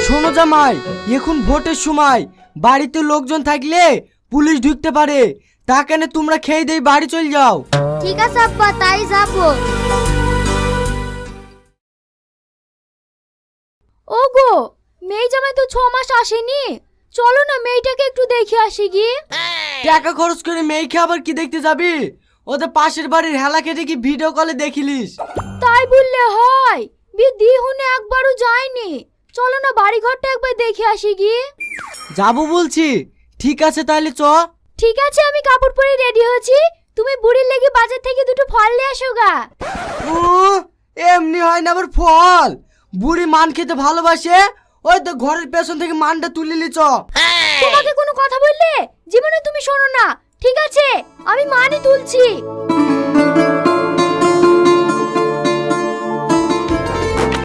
শোনো জামাই, এখন ভোটের সময়, বাড়িতে লোকজন থাকলে পুলিশ ঢুকতে পারে। তা কেন তোমরা খেয়ে দিয়ে বাড়ি চলে যাও। ঠিক আছে আব্বা, তাই যাবো। ওগো, মেয়ে জামাই তো 6 মাস আসেনি, চলো না মেয়েটাকে একটু দেখে আসি গিয়ে। টাকা খরচ করে মেয়েকে আবার কি দেখতে যাবি? ওদের পাশের বাড়ির হেলা কেটে কি ভিডিও কলে দেখিলিস? তাই বললে হয়? বিয়ে হুনে একবারও যায়নি, চলো না বাড়ি ঘরটা একবার দেখে আসি গিয়ে। যাবো বলছি। ঠিক আছে তাহলে চ। ঠিক আছে, আমি কাপড় পরে রেডি হচ্ছি, তুমি বুড়ির লেগে বাজার থেকে দুটো ফল নিয়ে আসো গা। ও, এমনি হয় না আবার ফল? বুড়ি মান খেতে ভালোবাসে, ওই তো ঘরের পেছন থেকে মানটা তুলে লি চ। তোমাকে কোনো কথা বললে জীবনে তুমি শোনো না। ঠিক আছে, আমি মানই তুলছি।